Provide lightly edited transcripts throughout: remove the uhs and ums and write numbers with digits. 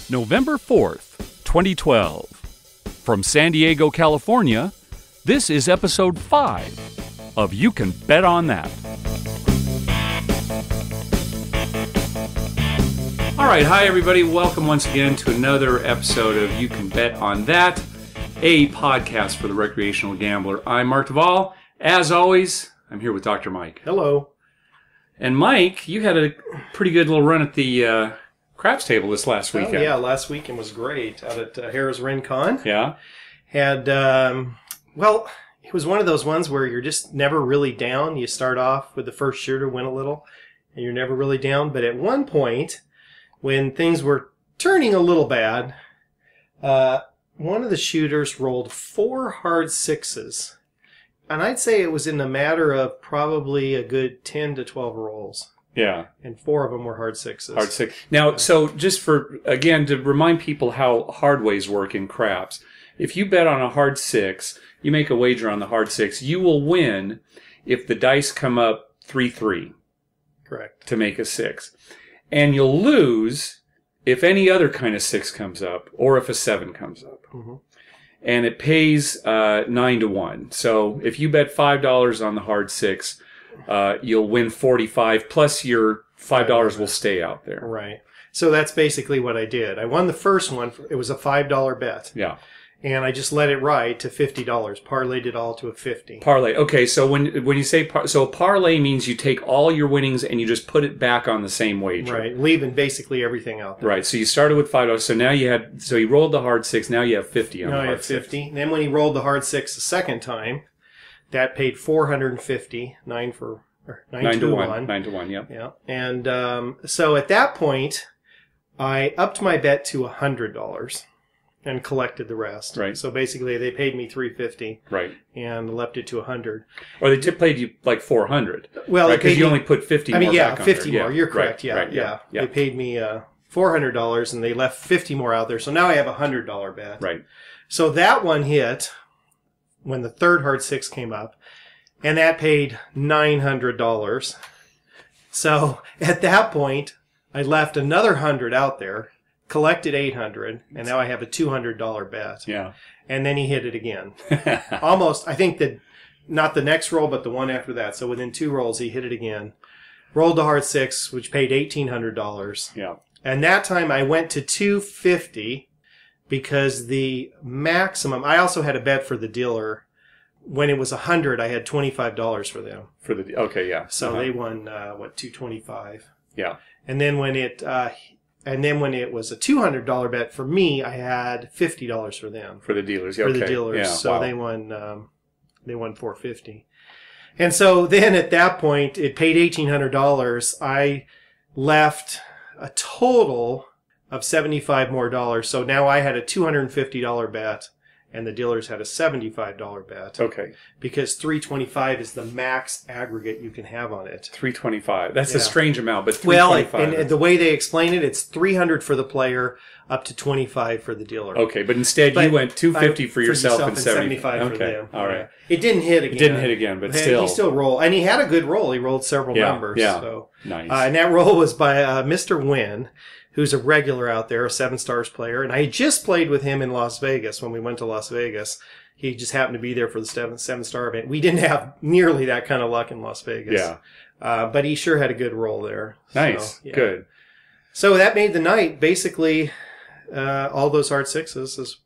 November 4th, 2012. From San Diego, California, this is episode 5 of You Can Bet on That. All right, hi everybody. Welcome once again to another episode of You Can Bet on That, a podcast for the recreational gambler. I'm Mark Duvall. As always, I'm here with Dr. Mike. Hello. And Mike, you had a pretty good little run at the craps table this last weekend. Oh, yeah, last weekend was great out at Harrah's Rincon. Yeah. Had, well, it was one of those ones where you're just never really down. You start off with the first shooter, win a little, and you're never really down. But at one point, when things were turning a little bad, one of the shooters rolled 4 hard sixes. And I'd say it was in a matter of probably a good 10 to 12 rolls. Yeah. And 4 of them were hard sixes. Hard six. Now, so just for, again, to remind people how hard ways work in craps, if you bet on a hard six, you make a wager on the hard six, you will win if the dice come up 3-3. Correct. To make a six. And you'll lose if any other kind of six comes up or if a 7 comes up. Mm-hmm. And it pays 9-1. So if you bet $5 on the hard six, you'll win 45 plus your $5 will stay out there. Right. So that's basically what I did. I won the first one. It was a $5 bet. Yeah. And I just let it ride to $50. Parlayed it all to a 50. Parlay. Okay, so when you say so parlay means you take all your winnings and you just put it back on the same wager. Right, leaving basically everything out there. Right. So you started with $5. So now you rolled the hard six. Now you have 50 on the hard six. Now I have 50. And then when he rolled the hard six the second time, that paid $450. 9 to 1. 9 to 1. Yep. Yeah. And so at that point, I upped my bet to $100. And collected the rest. Right. So basically, they paid me $350. Right. And left it to $100. Or they paid you like $400. Well, right? Because you only put 50 more back on 50 there. more. Yeah. You're correct. Right. Yeah. They paid me $400, and they left 50 more out there. So now I have a $100 bet. Right. So that one hit when the third hard six came up, and that paid $900. So at that point, I left another 100 out there. Collected $800, and now I have a $200 bet. Yeah. And then he hit it again. Almost, I think that, not the next roll, but the one after that. So within 2 rolls, he hit it again. Rolled the hard six, which paid $1,800. Yeah. And that time I went to $250 because the maximum, I also had a bet for the dealer. When it was $100, I had $25 for them. Okay, yeah. So they won, $225. Yeah. And then when it was a $200 bet for me, I had $50 for them. For the dealers, yeah. For okay. the dealers, yeah, so wow. they won $450. And so then at that point, it paid $1,800. I left a total of $75 more. So now I had a $250 bet. And the dealers had a $75 bet. Okay. Because $325 is the max aggregate you can have on it. $325. That's a strange amount, but $325. Well, and the way they explain it, it's $300 for the player, up to $25 for the dealer. Okay, but instead you went $250 for yourself and $75 for them. All right. It didn't hit again. But still. He still rolled. And he had a good roll. He rolled several numbers. Yeah. So. Nice. And that roll was by Mr. Wynn, who's a regular out there, a 7 Stars player. And I just played with him in Las Vegas when we went to Las Vegas. He just happened to be there for the 7 Star event. We didn't have nearly that kind of luck in Las Vegas. Yeah. But he sure had a good roll there. Nice. So, yeah. Good. So that made the night. Basically, all those hard sixes is...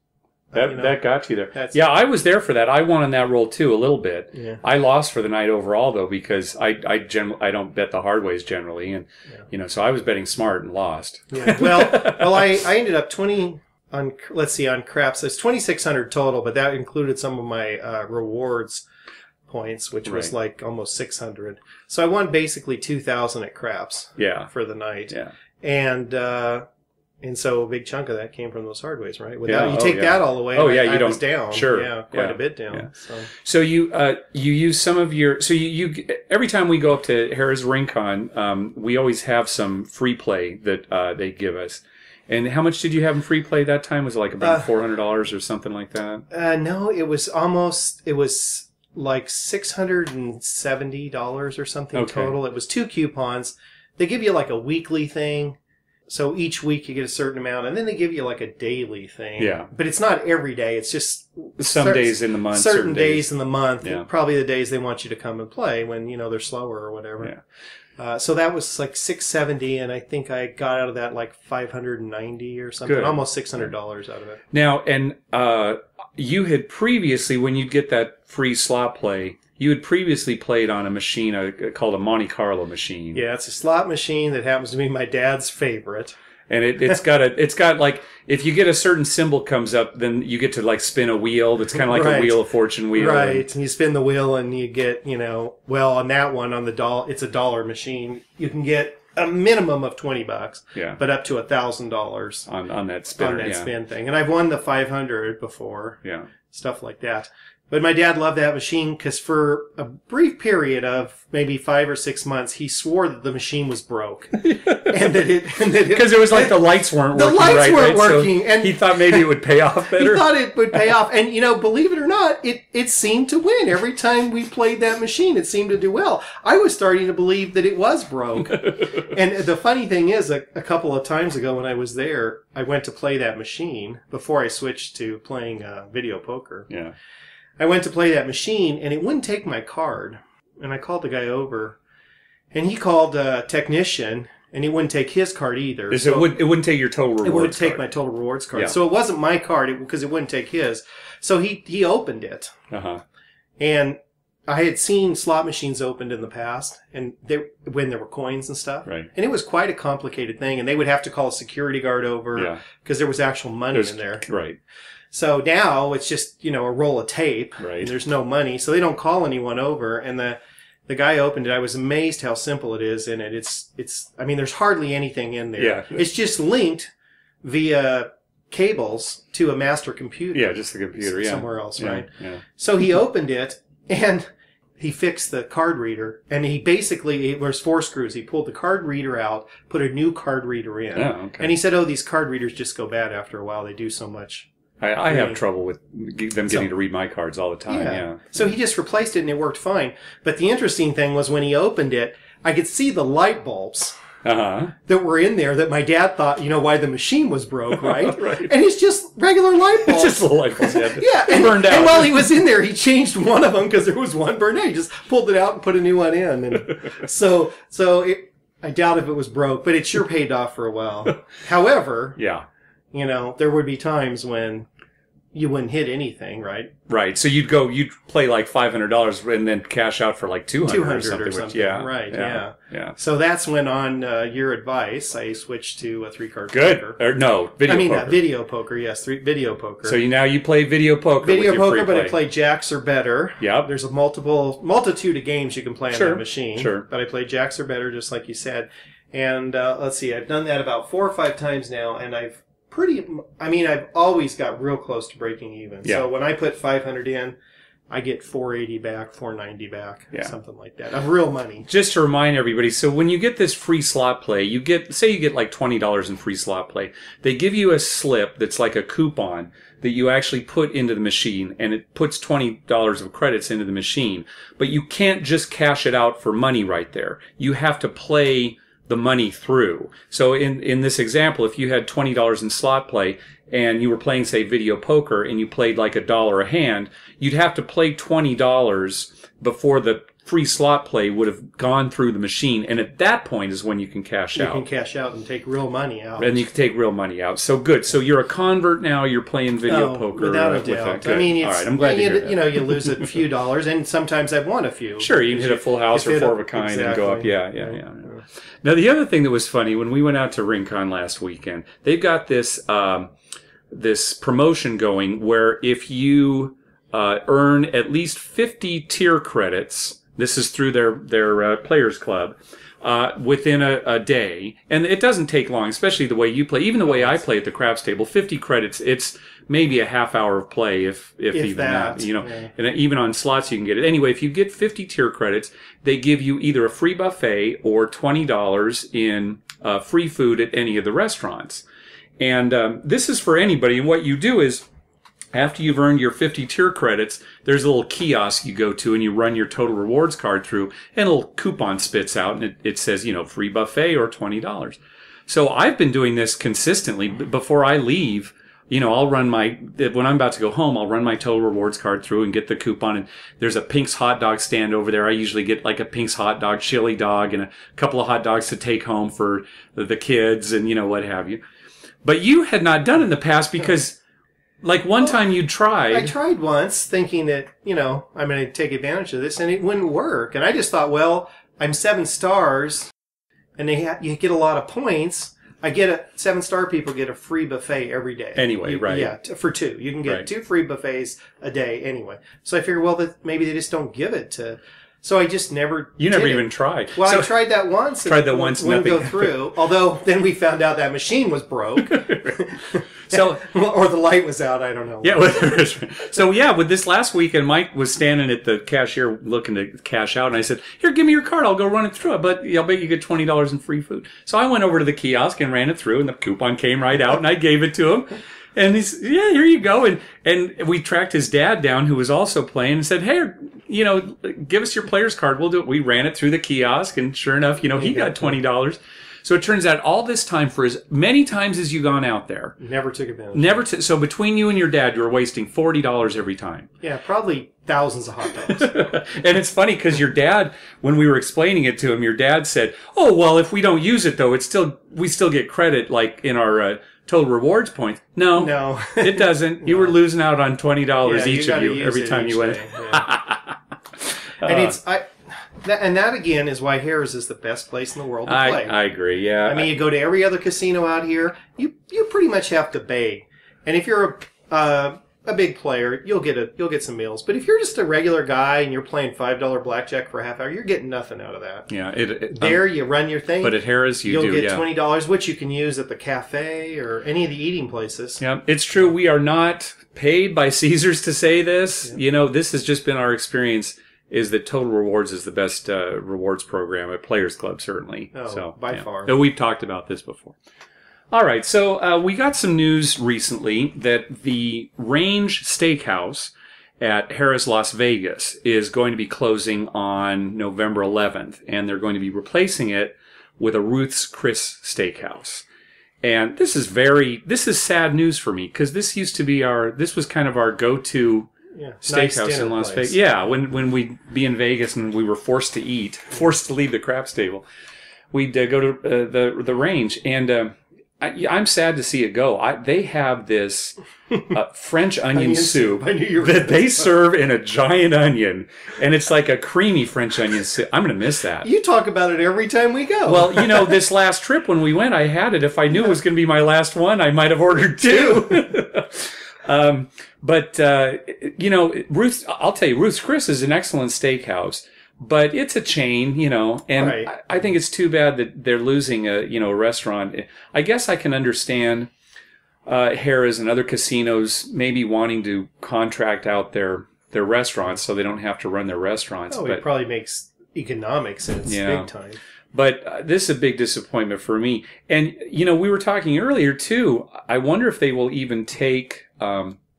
That got you there. Yeah, I was there for that. I won on that roll too, a little bit. Yeah. I lost for the night overall though because I don't bet the hard ways generally, and so I was betting smart and lost. Yeah. Well, I ended up 20 on. Let's see, on craps. It's 2,600 total, but that included some of my rewards points, which was like almost 600. So I won basically 2,000 at craps. Yeah. For the night. Yeah. And so a big chunk of that came from those hard ways, right? You take that all the way. You was down. Sure. Yeah, quite a bit down. Yeah. So you use some of your you every time we go up to Harrah's Rincon, we always have some free play that they give us. And how much did you have in free play that time? Was it like about $400 or something like that? No, it was like $670 or something total. It was 2 coupons. They give you like a weekly thing. So each week you get a certain amount, and then they give you like a daily thing. Yeah. But it's not every day. It's just some days in the month. Certain days in the month. Yeah. Probably the days they want you to come and play when, they're slower or whatever. Yeah. So that was like $670, and I think I got out of that like $590 or something. Good. Almost $600 out of it. Now, and you had previously, when you'd get that free slot play, you had previously played on a machine called a Monte Carlo machine. Yeah, it's a slot machine that happens to be my dad's favorite. And it's got like, if you get a certain symbol comes up, then you get to like spin a wheel. That's kind of like a Wheel of Fortune wheel. Right. And you spin the wheel and you get, on that one, on the dollar, it's a dollar machine. You can get a minimum of $20. Yeah. But up to $1,000 on that spinner. On that spin thing. And I've won the 500 before. Yeah. Stuff like that. But my dad loved that machine because for a brief period of maybe 5 or 6 months, he swore that the machine was broke, and that because it was like the lights weren't working. The lights weren't working, so and he thought maybe it would pay off better. He thought it would pay off, and believe it or not, it seemed to win every time we played that machine. It seemed to do well. I was starting to believe that it was broke, and the funny thing is, a couple of times ago when I was there, I went to play that machine before I switched to playing video poker. Yeah. I went to play that machine, and it wouldn't take my card. And I called the guy over, and he called a technician, and he wouldn't take his card either. So it wouldn't take your total rewards card. It wouldn't take my total rewards card. Yeah. So it wasn't my card because it wouldn't take his. So he opened it. Uh-huh. And I had seen slot machines opened in the past, and when there were coins and stuff. Right. And it was quite a complicated thing, and they would have to call a security guard over because there was actual money in there. Right. So now it's just, a roll of tape. Right. And there's no money. So they don't call anyone over. And the guy opened it. I was amazed how simple it is in it. There's hardly anything in there. Yeah. It's just linked via cables to a master computer. Yeah, just the computer, somewhere else, right? Yeah. So he opened it and he fixed the card reader. And he basically, there's 4 screws. He pulled the card reader out, put a new card reader in. Oh, okay. And he said, these card readers just go bad after a while. They do so much. I have trouble with them getting to read my cards all the time. Yeah. So he just replaced it and it worked fine. But the interesting thing was when he opened it, I could see the light bulbs that were in there that my dad thought, why the machine was broke, right? Right. And it's just regular light bulbs. It's just little light bulbs. Yeah. And, burned out. And while he was in there, he changed one of them because there was one burned out. He just pulled it out and put a new one in. And I doubt if it was broke, but it sure paid off for a while. However, there would be times when you wouldn't hit anything, right? Right. So you'd play like $500 and then cash out for like $200 or something. Right. Yeah. So that's when, on your advice, I switched to a 3-card poker. Video poker. Yes, video poker. So now you play video poker. Video poker, but I play jacks or better. Yep. There's a multitude of games you can play on that machine. Sure. But I play jacks or better, just like you said. And let's see, I've done that about 4 or 5 times now, and I've always got real close to breaking even. Yeah. So when I put 500 in, I get 480 back, 490 back, something like that, of real money. Just to remind everybody, so when you get this free slot play, you get like $20 in free slot play. They give you a slip that's like a coupon that you actually put into the machine, and it puts $20 of credits into the machine. But you can't just cash it out for money right there. You have to play the money through. So in this example, if you had $20 in slot play and you were playing, say, video poker, and you played like $1 a hand, you'd have to play $20 before the free slot play would have gone through the machine. And at that point is when you can cash out. You can cash out and take real money out. And you can take real money out. So good. So you're a convert now. You're playing video poker. Without a doubt. All right. I'm glad to hear that. You lose a few dollars, and sometimes I've won a few. Sure. You can hit a full house or 4 of a kind and go up. Yeah. Now, the other thing that was funny, when we went out to RingCon last weekend, they've got this this promotion going where if you earn at least 50 tier credits, this is through their Players Club, within a day, and it doesn't take long, especially the way you play. Even the way I play at the craps table, 50 credits, it's maybe a half hour of play, if even that. And even on slots you can get it. Anyway, if you get 50 tier credits, they give you either a free buffet or $20 in free food at any of the restaurants. And this is for anybody. And what you do is, after you've earned your 50 tier credits, there's a little kiosk you go to and you run your total rewards card through, and a little coupon spits out and it says, free buffet or $20. So I've been doing this consistently. Before I leave, I'll run when I'm about to go home, I'll run my Total Rewards card through and get the coupon. And there's a Pink's hot dog stand over there. I usually get like a Pink's hot dog, chili dog, and a couple of hot dogs to take home for the kids and, what have you. But you had not done it in the past because, like, one time you tried. I tried once thinking that, I'm going to take advantage of this, and it wouldn't work. And I just thought, well, I'm 7 stars, and you get a lot of points. I get 7-star people get a free buffet every day. Anyway, right. Yeah, for 2. You can get 2 free buffets a day anyway. So I figured, well, maybe they just don't give it to... So I just never You never even tried. Well, I tried that once. Wouldn't go through. Although then we found out that machine was broke. So, or the light was out. I don't know. Yeah. So yeah, with this last weekend, Mike was standing at the cashier looking to cash out, and I said, "Here, give me your card. I'll go run it through. But I'll bet you get $20 in free food." So I went over to the kiosk and ran it through, and the coupon came right out, and I gave it to him. And he's, yeah, here you go. And we tracked his dad down, who was also playing, and said, "Hey, give us your player's card. We'll do it." We ran it through the kiosk, and sure enough, he got $20. So it turns out all this time, for as many times as you've gone out there, never took advantage. So between you and your dad, you were wasting $40 every time. Yeah, probably thousands of hot dogs. And it's funny because your dad, when we were explaining it to him, your dad said, "Oh, well, if we don't use it though, we still get credit like in our Total Rewards points." No, it doesn't. You were losing out on $20 each of you every time you went. Yeah. And that again is why Harrah's is the best place in the world to play. I agree. Yeah. I mean, you go to every other casino out here, you pretty much have to beg. And if you're a big player, you'll get some meals. But if you're just a regular guy and you're playing $5 blackjack for a half hour, you're getting nothing out of that. Yeah. You run your thing. But at Harrah's, you'll get $20, which you can use at the cafe or any of the eating places. Yeah, it's true. We are not paid by Caesars to say this. Yeah. This has just been our experience. Is that Total Rewards is the best rewards program at Players Club, certainly. By far. We've talked about this before. All right, so we got some news recently that the Range Steakhouse at Harrah's Las Vegas is going to be closing on November 11th, and they're going to be replacing it with a Ruths Chris Steakhouse. And this is sad news for me, because this was kind of our go-to steakhouse nice in Las Vegas. Yeah, when we'd be in Vegas and we were forced to leave the craps table, we'd go to the Range, and I'm sad to see it go. They have this French onion soup that they serve in a giant onion, and it's like a creamy French onion soup. I'm going to miss that. You talk about it every time we go. Well, this last trip when we went, I had it. If I knew it was going to be my last one, I might have ordered 2. But Ruth's, I'll tell you, Ruth's Chris is an excellent steakhouse, but it's a chain, and right. I think it's too bad that they're losing a restaurant. I guess I can understand, Harrah's and other casinos maybe wanting to contract out their restaurants so they don't have to run their restaurants. Oh, it probably makes economic sense big time. But this is a big disappointment for me. And, we were talking earlier, too. I wonder if they will even take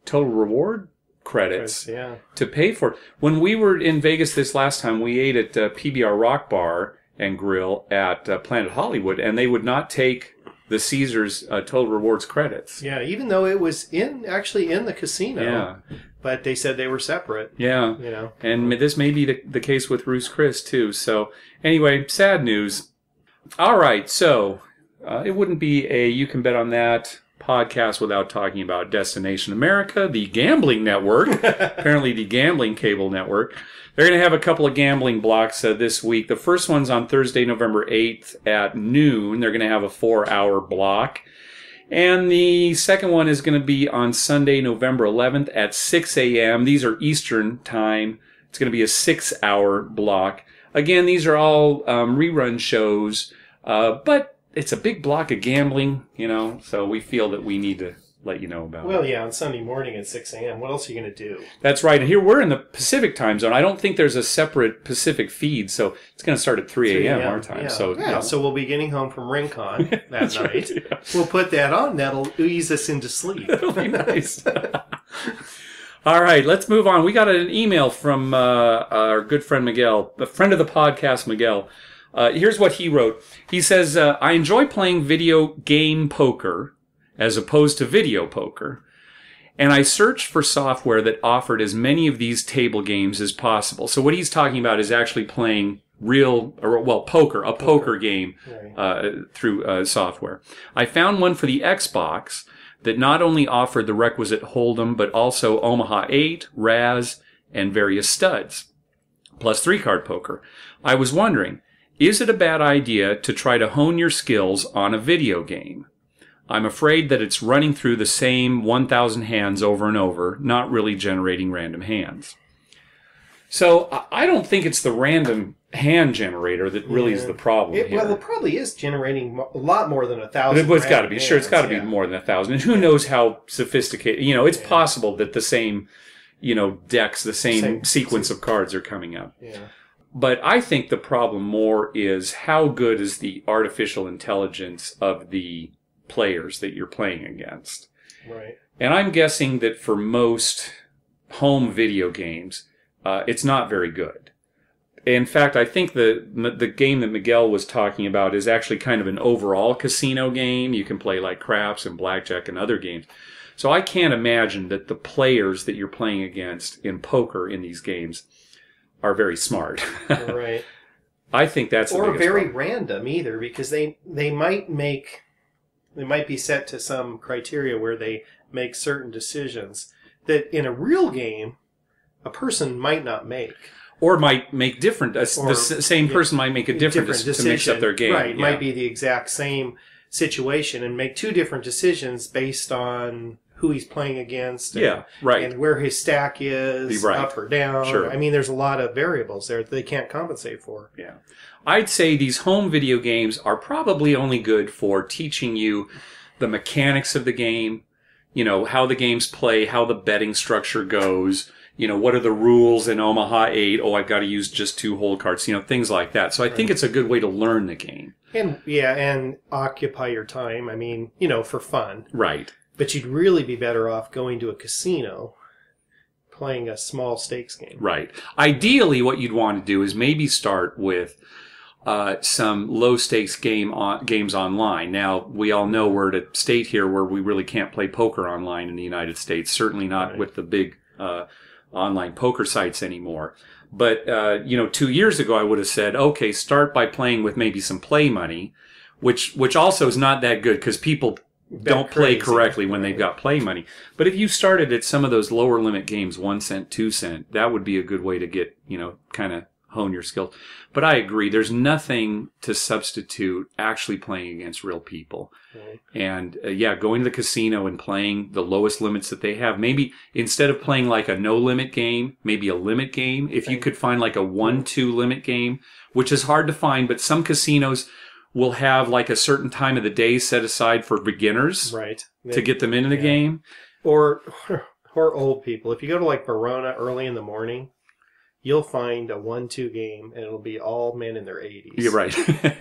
Total Reward credits to pay for it. When we were in Vegas this last time, we ate at PBR Rock Bar and Grill at Planet Hollywood, and they would not take the Caesars Total Rewards credits. Yeah, even though it was actually in the casino. Yeah. But they said they were separate. Yeah. And this may be the case with Ruth's Chris, too. So, anyway, sad news. All right, so it wouldn't be a You Can Bet on That podcast without talking about Destination America, the gambling network, apparently the gambling cable network. They're going to have a couple of gambling blocks this week. The first one's on Thursday, November 8th at noon. They're going to have a 4-hour block. And the second one is going to be on Sunday, November 11th at 6 a.m. These are Eastern time. It's going to be a 6-hour block. Again, these are all rerun shows, but it's a big block of gambling, so we feel that we need to let you know about it. Well, yeah, on Sunday morning at 6 a.m. What else are you going to do? That's right. And here we're in the Pacific time zone. I don't think there's a separate Pacific feed, so it's going to start at 3 a.m. our time. Yeah. So we'll be getting home from Rincon that night. Right, yeah. We'll put that on. That'll ease us into sleep. That'll be nice. All right, let's move on. We got an email from our good friend Miguel, a friend of the podcast, Miguel. Here's what he wrote. He says, I enjoy playing video game poker as opposed to video poker. And I searched for software that offered as many of these table games as possible. So what he's talking about is actually playing poker game through software. I found one for the Xbox that not only offered the requisite Hold'em, but also Omaha 8, Raz, and various studs, plus 3-card poker. I was wondering, is it a bad idea to try to hone your skills on a video game? I'm afraid that it's running through the same 1,000 hands over and over, not really generating random hands. So I don't think it's the random hand generator that really is the problem here. Well, it probably is generating a lot more than 1,000. It's got to be. Sure, it's got to be more than 1,000. And who knows how sophisticated... it's possible that the same, decks, the same sequence of cards are coming up. Yeah. But I think the problem more is how good is the artificial intelligence of the players that you're playing against. Right. And I'm guessing that for most home video games, it's not very good. In fact, I think the game that Miguel was talking about is actually kind of an overall casino game. You can play like craps and blackjack and other games. So I can't imagine that the players that you're playing against in poker in these games are very smart. Right. I think that's the or biggest very problem. random either, because they might be set to some criteria where they make certain decisions that in a real game a person might not make. Or might make different. The same person might make a different decision to mix up their game. Right. It might be the exact same situation and make two different decisions based on who he's playing against. And, and where his stack is, up or down. Sure. I mean, there's a lot of variables there that they can't compensate for. Yeah. I'd say these home video games are probably only good for teaching you the mechanics of the game, how the games play, how the betting structure goes, what are the rules in Omaha 8? Oh, I've got to use just 2 hold cards, things like that. So I think it's a good way to learn the game. And occupy your time. I mean, for fun. Right. But you'd really be better off going to a casino playing a small stakes game. Right. Ideally, what you'd want to do is maybe start with some low-stakes games online. Now, we all know we're at a state here where we really can't play poker online in the United States, certainly not with the big online poker sites anymore. But, 2 years ago, I would have said, okay, start by playing with maybe some play money, which also is not that good because people don't play correctly when they've got play money. But if you started at some of those lower limit games, 1 cent, 2 cent, that would be a good way to get, kind of hone your skills. But I agree, there's nothing to substitute actually playing against real people. Right. And going to the casino and playing the lowest limits that they have. Maybe instead of playing like a no limit game, maybe a limit game. If you could find like a 1-2 limit game, which is hard to find, but some casinos will have like a certain time of the day set aside for beginners, right, to get them into the game. Or old people. If you go to like Verona early in the morning, you'll find a 1-2 game, and it'll be all men in their 80s. You're right.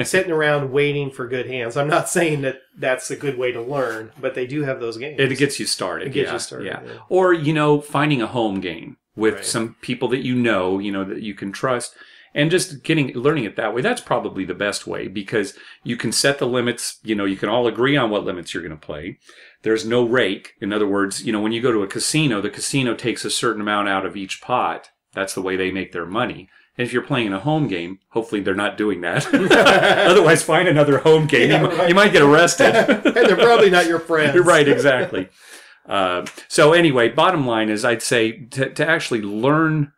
Sitting around waiting for good hands. I'm not saying that that's a good way to learn, but they do have those games. It gets you started. It gets you started. Yeah. Or, finding a home game with some people that that you can trust. And just learning it that way, that's probably the best way, because you can set the limits, you can all agree on what limits you're going to play. There's no rake. In other words, when you go to a casino, the casino takes a certain amount out of each pot. That's the way they make their money. And if you're playing in a home game, hopefully they're not doing that. Otherwise, find another home game. You might get arrested. And they're probably not your friends. You're right, exactly. So anyway, bottom line is I'd say to actually learn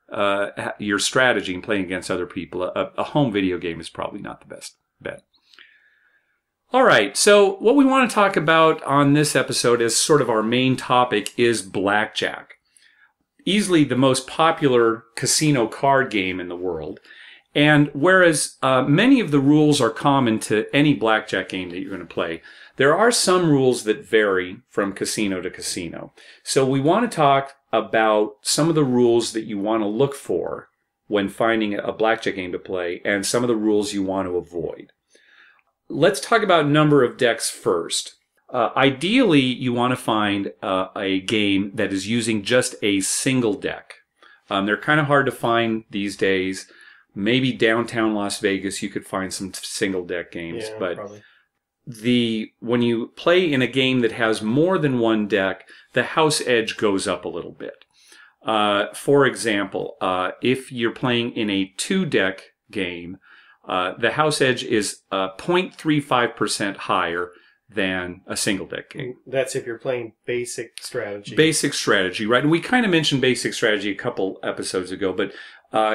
your strategy and playing against other people, a home video game is probably not the best bet. All right, so what we want to talk about on this episode as sort of our main topic is blackjack. Easily the most popular casino card game in the world. And whereas many of the rules are common to any blackjack game that you're going to play, there are some rules that vary from casino to casino. So we want to talk about some of the rules that you want to look for when finding a blackjack game to play, and some of the rules you want to avoid. Let's talk about number of decks first. Ideally, you want to find a game that is using just a single deck. They're kind of hard to find these days, Maybe downtown Las Vegas, you could find some single deck games, Yeah, but probably. when you play in a game that has more than one deck, the house edge goes up a little bit. For example, if you're playing in a 2-deck game, the house edge is 0.35% higher than a single deck game. That's if you're playing basic strategy. Basic strategy, right? And we kind of mentioned basic strategy a couple episodes ago, but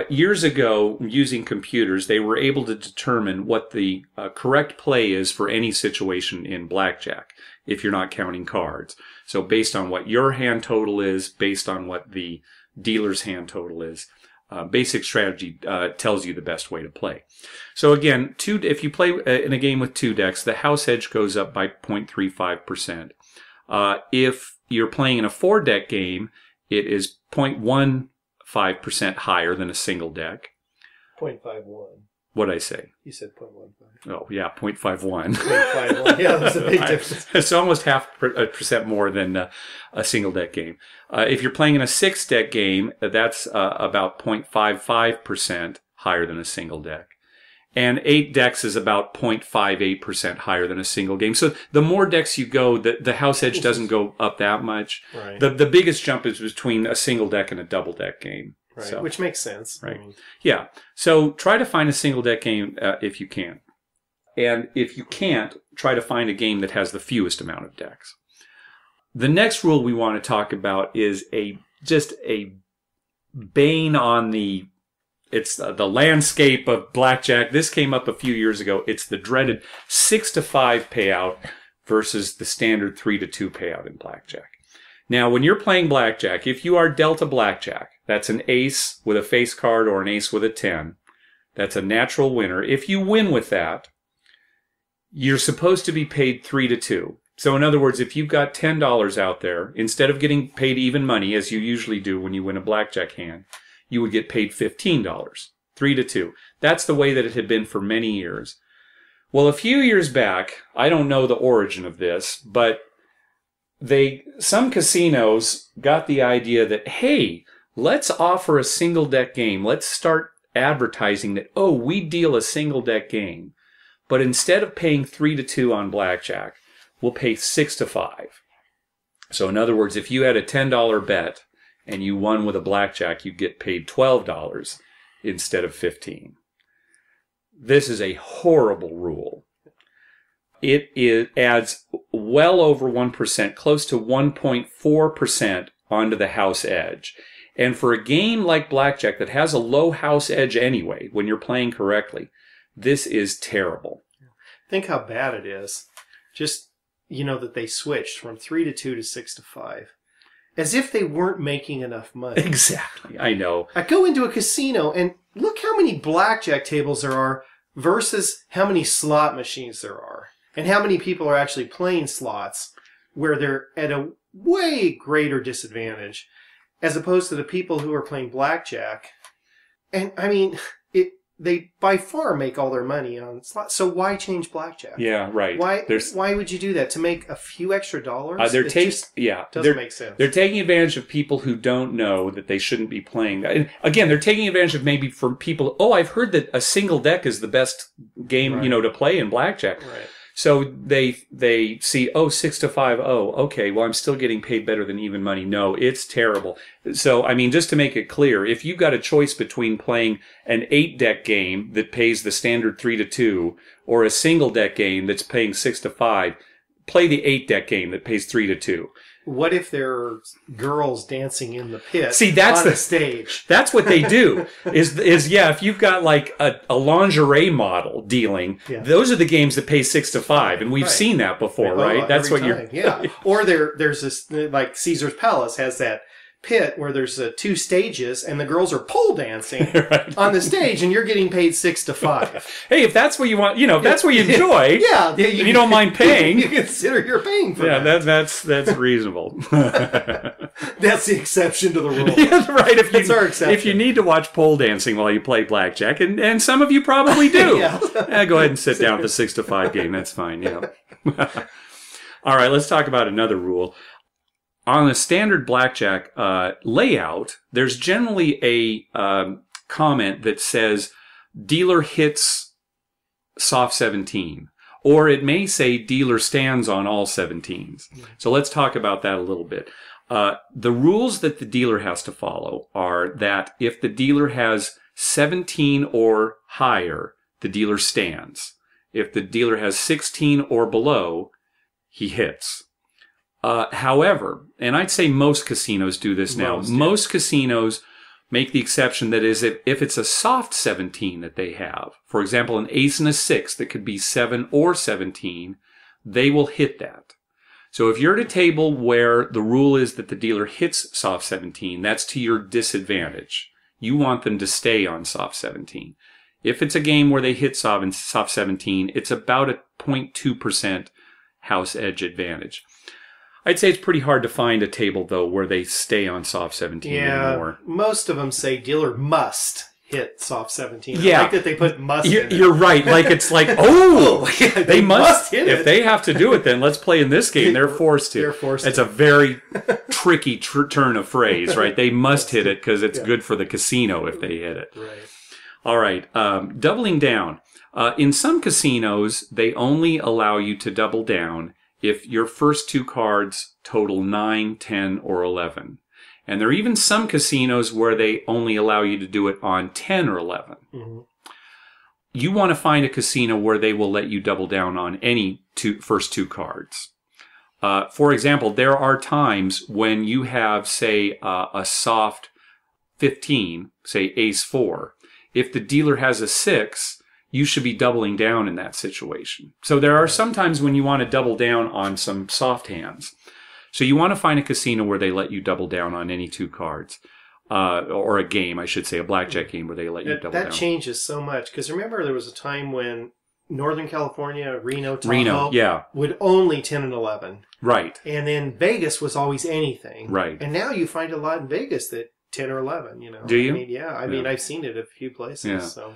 years ago, using computers, they were able to determine what the correct play is for any situation in blackjack, if you're not counting cards. So based on what your hand total is, based on what the dealer's hand total is, basic strategy tells you the best way to play. So again, if you play in a game with 2 decks, the house edge goes up by 0.35%. If you're playing in a 4-deck game, it is 0.15% higher than a single deck. 0.51. What'd I say? You said 0.15. Oh, yeah, 0.51. 0.51. Yeah, there's a big difference. It's almost half a percent more than a single deck game. If you're playing in a 6-deck game, that's about 0.55% higher than a single deck. And 8 decks is about 0.58% higher than a single game. So the more decks you go, the house edge doesn't go up that much. Right. The biggest jump is between a single deck and a double deck game. Right. So, Which makes sense. right. Yeah. So try to find a single deck game if you can. And if you can't, try to find a game that has the fewest amount of decks. The next rule we want to talk about is just a bane on the landscape of blackjack. This came up a few years ago. It's the dreaded 6-5 payout versus the standard 3-2 payout in blackjack. Now, when you're playing blackjack, if you are dealt a blackjack, that's an ace with a face card or an ace with a 10. That's a natural winner. If you win with that, you're supposed to be paid 3-2. So in other words, if you've got $10 out there, instead of getting paid even money, as you usually do when you win a blackjack hand, you would get paid $15, 3-2. That's the way that it had been for many years. Well, a few years back, I don't know the origin of this, but some casinos got the idea that, hey, let's offer a single deck game. Let's start advertising that, oh, we deal a single deck game. But instead of paying 3-2 on blackjack, we'll pay 6-5. So in other words, if you had a $10 bet and you won with a blackjack, you get paid $12 instead of $15. This is a horrible rule. It adds well over 1%, close to 1.4% onto the house edge. And for a game like blackjack that has a low house edge anyway, when you're playing correctly, this is terrible. Think how bad it is. Just, that they switched from 3-2 to 6-5. As if they weren't making enough money. Exactly. I know. I go into a casino and look how many blackjack tables there are versus how many slot machines there are. And how many people are actually playing slots where they're at a way greater disadvantage as opposed to the people who are playing blackjack. And, I mean, they by far make all their money on slots. So why change blackjack? Yeah, right. Why would you do that? To make a few extra dollars? Doesn't make sense. They're taking advantage of people who don't know that they shouldn't be playing. And again, they're taking advantage of maybe from people, I've heard that a single deck is the best game, Right. To play in blackjack. Right. So they see, 6-5, okay, well, I'm still getting paid better than even money. No, it's terrible. So, I mean, just to make it clear, if you've got a choice between playing an 8-deck game that pays the standard 3-2 or a single deck game that's paying 6-5, play the 8-deck game that pays 3-2. What if there are girls dancing in the pit That's on the stage? That's what they do. is if you've got like a lingerie model dealing, those are the games that pay 6-5, and we've seen that before, right? That's what you're. Yeah. Or there's this, like Caesar's Palace has that pit where there's 2 stages and the girls are pole dancing right. on the stage and you're getting paid 6-5. Hey, if that's what you want, if that's what you enjoy, you don't mind paying. You consider you're paying for that. Yeah, that's reasonable. That's the exception to the rule. Yeah, right. That's our exception. If you need to watch pole dancing while you play blackjack, and some of you probably do, go ahead and sit down with the 6-5 game. That's fine. All right, let's talk about another rule. On a standard blackjack layout, there's generally a comment that says dealer hits soft 17. Or it may say dealer stands on all 17s. So let's talk about that a little bit. The rules that the dealer has to follow are that if the dealer has 17 or higher, the dealer stands. If the dealer has 16 or below, he hits. However, and I'd say most casinos do this now. Most casinos make the exception that is if it's a soft 17 that they have, for example, an ace and a 6 that could be 7 or 17, they will hit that. So if you're at a table where the rule is that the dealer hits soft 17, that's to your disadvantage. You want them to stay on soft 17. If it's a game where they hit soft 17, it's about a 0.2% house edge advantage. I'd say it's pretty hard to find a table, though, where they stay on soft 17 anymore. Most of them say dealer must hit soft 17. Yeah. I like that they put must in it. You're right. Like, it's like, oh, they must hit it. If they have to do it, then let's play in this game. They're forced to. They're forced to. It's a very tricky turn of phrase, right? They must hit it because it's good for the casino if they hit it. Right. All right. Doubling down. In some casinos, they only allow you to double down if your first two cards total 9, 10, or 11. And there are even some casinos where they only allow you to do it on 10 or 11. Mm-hmm. You want to find a casino where they will let you double down on any first two cards. For example, there are times when you have, say, a soft 15, say ace 4. If the dealer has a 6, you should be doubling down in that situation. So there are some times when you want to double down on some soft hands. So you want to find a casino where they let you double down on any two cards. Or a game, I should say, a blackjack game where they let you double down. That changes so much. Because remember, there was a time when Northern California, Tahoe, would only 10 and 11. Right. And then Vegas was always anything. Right. And now you find a lot in Vegas that 10 or 11, you know. Do you? I mean, I've seen it at a few places. Yeah.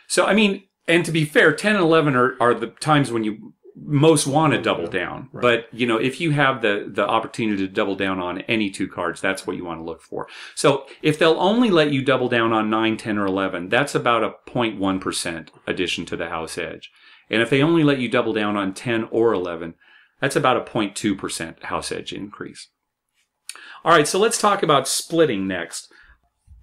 So, I mean, and to be fair, 10 and 11 are the times when you most want to double down. Right. But, you know, if you have the opportunity to double down on any two cards, that's what you want to look for. So if they'll only let you double down on 9, 10, or 11, that's about a 0.1% addition to the house edge. And if they only let you double down on 10 or 11, that's about a 0.2% house edge increase. All right, so let's talk about splitting next.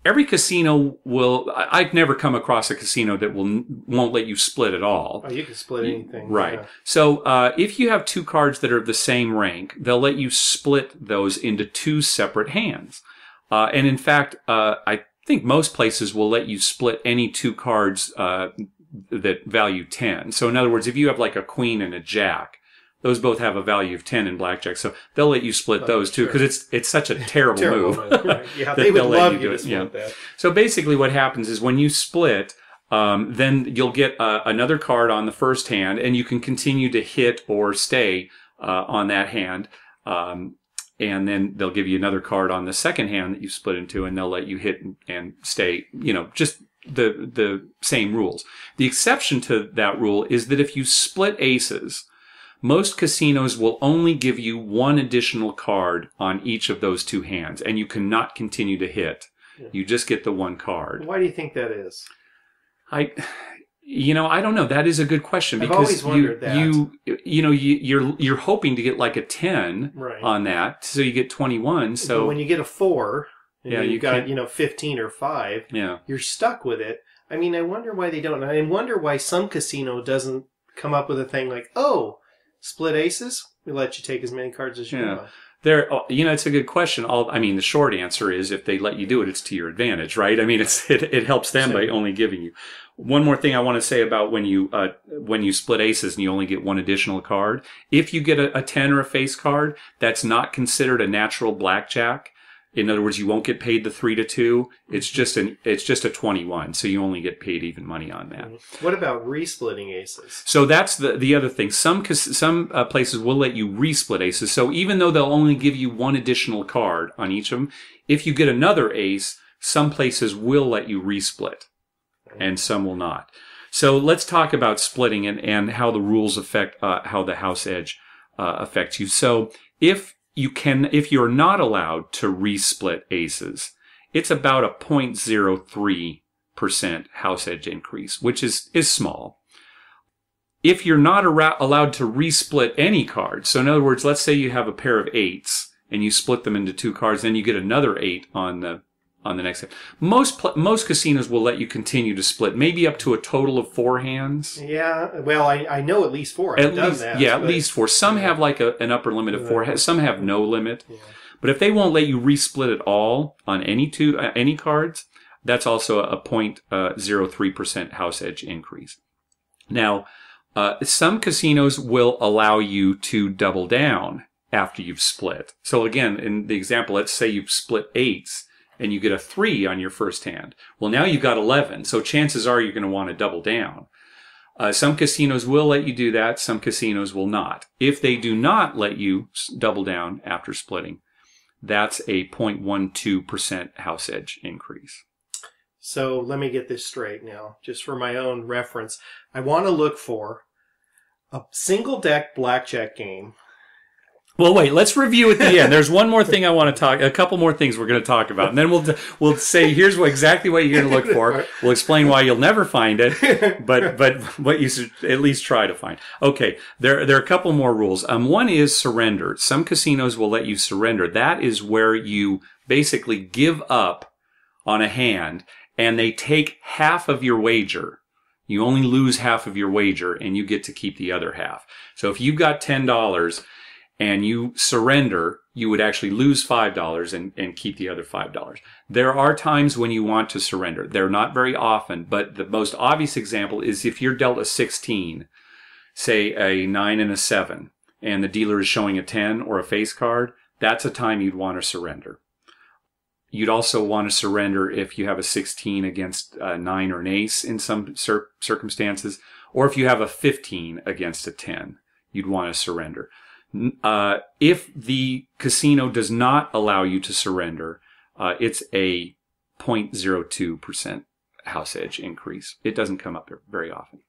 Every casino will... I've never come across a casino that won't let you split at all. Oh, you can split anything. Right. Yeah. So if you have two cards that are of the same rank, they'll let you split those into two separate hands. And in fact, I think most places will let you split any two cards that value 10. So in other words, if you have like a queen and a jack, those both have a value of 10 in blackjack, so they'll let you split those too, because it's such a terrible move. Right. Yeah, they would love you to split that. So basically what happens is when you split, then you'll get another card on the first hand, and you can continue to hit or stay on that hand. And then they'll give you another card on the second hand that you split into, and they'll let you hit and stay, you know, just the same rules. The exception to that rule is that if you split aces, most casinos will only give you one additional card on each of those two hands, and you cannot continue to hit. Yeah. You just get the one card. Why do you think that is? I don't know. That is a good question, I've because always wondered that. You're hoping to get like a 10 on that, so you get 21. So but when you get a 4, and you got 15 or 5, you're stuck with it. I mean, I wonder why they don't. I wonder why some casino doesn't come up with a thing like, split aces, we let you take as many cards as you want. It's a good question. The short answer is if they let you do it, it's to your advantage, right? I mean, it helps them by only giving you. One more thing I want to say about when you split aces and you only get one additional card. If you get a 10 or a face card, that's not considered a natural blackjack. In other words, you won't get paid the 3-2. It's just a 21, so you only get paid even money on that. What about resplitting aces? So that's the other thing. Some places will let you resplit aces. So even though they'll only give you one additional card on each of them, if you get another ace, some places will let you resplit, and some will not. So let's talk about splitting and how the rules affect how the house edge affects you. So if you're not allowed to resplit aces, it's about a 0.03% house edge increase, which is small. If you're not allowed to resplit any cards, so in other words, let's say you have a pair of 8s and you split them into 2 cards, then you get another 8 on the next hand. Most casinos will let you continue to split, maybe up to a total of 4 hands. Yeah, well, I know at least 4. At least 4. Some have like an upper limit of 4. Some have no limit. Yeah. But if they won't let you resplit it all on any cards, that's also a 0.03% house edge increase. Now, some casinos will allow you to double down after you've split. So again, in the example, let's say you've split 8s and you get a 3 on your first hand. Well, now you've got 11, so chances are you're going to want to double down. Some casinos will let you do that. Some casinos will not. If they do not let you double down after splitting, that's a 0.12% house edge increase. So let me get this straight now, just for my own reference. I want to look for a single deck blackjack game. Well, wait, let's review at the end. There's one more thing I want to a couple more things we're going to talk about. And then we'll say, here's exactly what you're going to look for. We'll explain why you'll never find it, but what you should at least try to find. Okay, there are a couple more rules. One is surrender. Some casinos will let you surrender. That is where you basically give up on a hand and they take half of your wager. You only lose half of your wager and you get to keep the other half. So if you've got $10 and you surrender, you would actually lose $5 and keep the other $5. There are times when you want to surrender. They're not very often, but the most obvious example is if you're dealt a 16, say a 9 and a 7, and the dealer is showing a 10 or a face card, that's a time you'd want to surrender. You'd also want to surrender if you have a 16 against a 9 or an ace in some circumstances, or if you have a 15 against a 10, you'd want to surrender. If the casino does not allow you to surrender, it's a 0.02% house edge increase. It doesn't come up very often.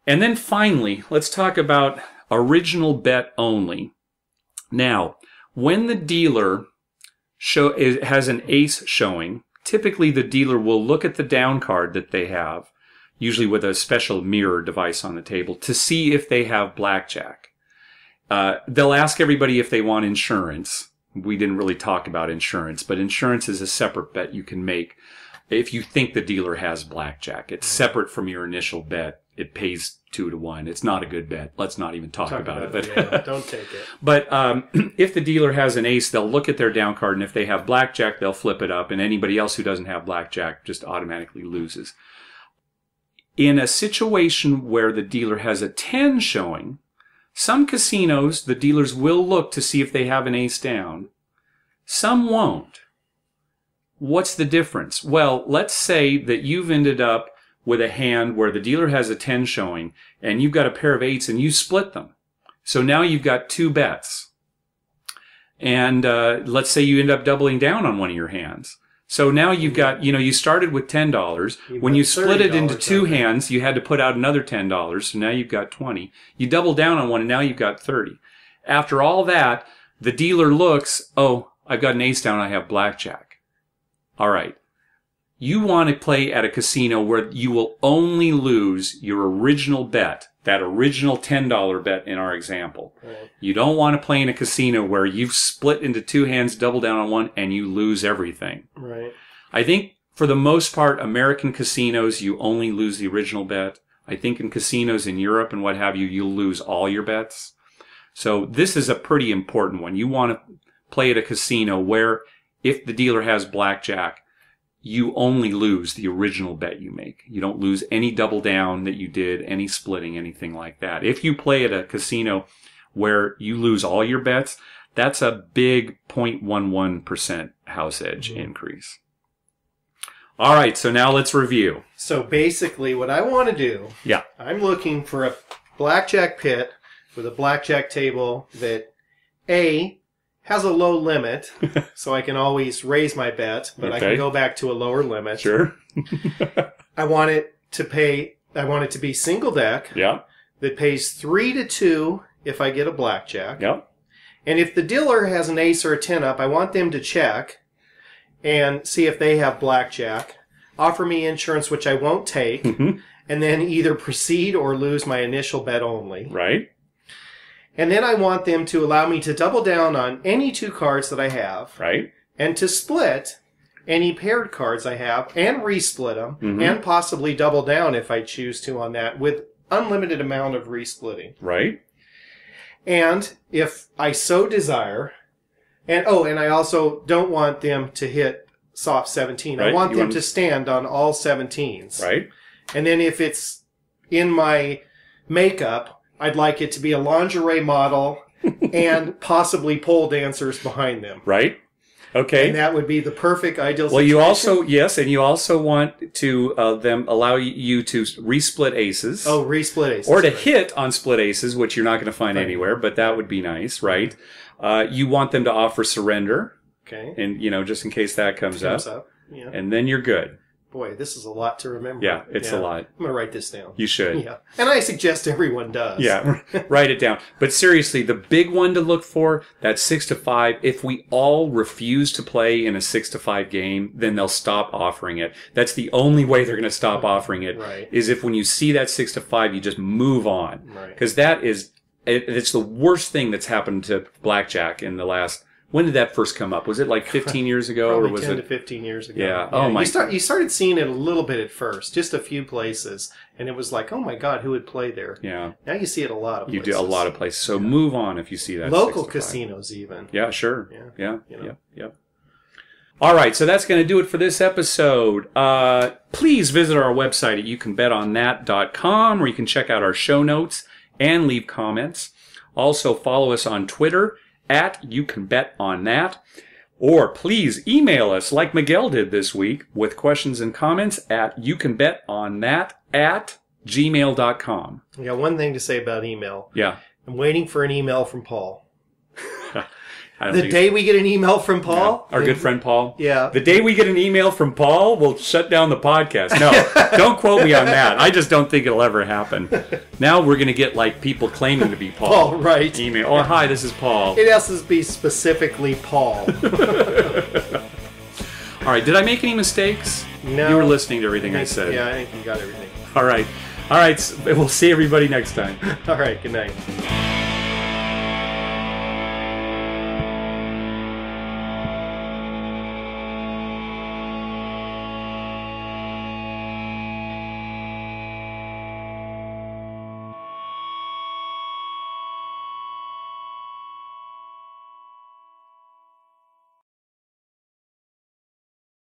And then finally, let's talk about original bet only. Now, when the dealer has an ace showing, typically the dealer will look at the down card that they have, usually with a special mirror device on the table, to see if they have blackjack. They'll ask everybody if they want insurance. We didn't really talk about insurance, but insurance is a separate bet you can make if you think the dealer has blackjack. It's separate from your initial bet. It pays 2 to 1. It's not a good bet. Let's not even talk about it. But yeah, don't take it. But if the dealer has an ace, they'll look at their down card, and if they have blackjack, they'll flip it up, and anybody else who doesn't have blackjack just automatically loses. In a situation where the dealer has a 10 showing, some casinos, the dealers will look to see if they have an ace down. Some won't. What's the difference? Well, let's say that you've ended up with a hand where the dealer has a 10 showing and you've got a pair of 8s and you split them. So now you've got 2 bets. And let's say you end up doubling down on one of your hands. So now you've got, you started with $10. When you split it into 2 hands, you had to put out another $10. So now you've got 20. You double down on one and now you've got 30. After all that, the dealer looks, oh, I've got an ace down. I have blackjack. All right. You want to play at a casino where you will only lose your original bet, that original $10 bet in our example. Right. You don't want to play in a casino where you've split into 2 hands, double down on one, and you lose everything. Right. I think for the most part, American casinos, you only lose the original bet. I think in casinos in Europe and what have you, you'll lose all your bets. So this is a pretty important one. You want to play at a casino where if the dealer has blackjack, you only lose the original bet you make. You don't lose any double down that you did, any splitting, anything like that. If you play at a casino where you lose all your bets, that's a big 0.11% house edge increase. All right, so now let's review. So basically what I want to do, I'm looking for a blackjack pit with a blackjack table that A, has a low limit, so I can always raise my bet, but I can go back to a lower limit. Sure. I want it to be single deck. Yeah. That pays 3 to 2 if I get a blackjack. Yep. And if the dealer has an ace or a 10 up, I want them to check and see if they have blackjack. offer me insurance, which I won't take, and then either proceed or lose my initial bet only. Right. And then I want them to allow me to double down on any 2 cards that I have. Right. And to split any paired cards I have and resplit them and possibly double down if I choose to on that with unlimited amount of resplitting. Right. And if I so desire, and I also don't want them to hit soft 17. Right. I want them to stand on all 17s. Right. And then if it's in my makeup, I'd like it to be a lingerie model and possibly pole dancers behind them. Right. Okay. And that would be the perfect ideal situation. Well, you also, yes, and you also want to them allow you to resplit aces. Oh, resplit aces. Or to hit on split aces, which you're not going to find anywhere, but that would be nice, right? You want them to offer surrender. Okay. And, just in case that comes up. Yeah. And then you're good. Boy, this is a lot to remember. Yeah, it's a lot. I'm going to write this down. You should. Yeah. And I suggest everyone does. Yeah, write it down. But seriously, the big one to look for, that 6 to 5, if we all refuse to play in a 6 to 5 game, then they'll stop offering it. That's the only way they're going to stop offering it, is if when you see that 6 to 5, you just move on. Right. Because it's the worst thing that's happened to blackjack in the last... When did that first come up? Was it like 15 years ago? Probably or was 10 it to 15 years ago. Yeah. Oh my. You started seeing it a little bit at first, just a few places, and it was like, oh my God, who would play there? Yeah. Now you see it a lot of places. You do a lot of places. So move on if you see that. Local casinos even. Yeah, sure. Yeah. Yeah. All right, so that's going to do it for this episode. Please visit our website at youcanbetonnat.com, where you can check out our show notes and leave comments. Also, follow us on Twitter at YouCanBetOnNat, or please email us like Miguel did this week with questions and comments at youcanbetonnat@gmail.com. I got one thing to say about email. Yeah. I'm waiting for an email from Paul. The day we get an email from Paul, our good friend Paul. Yeah. The day we get an email from Paul, we'll shut down the podcast. No, don't quote me on that. I just don't think it'll ever happen. Now we're going to get like people claiming to be Paul. Paul, right. Email. Oh, hi, this is Paul. It has to be specifically Paul. All right, did I make any mistakes? No. You were listening to everything I said. Yeah, I think you got everything. All right. We'll see everybody next time. All right, good night.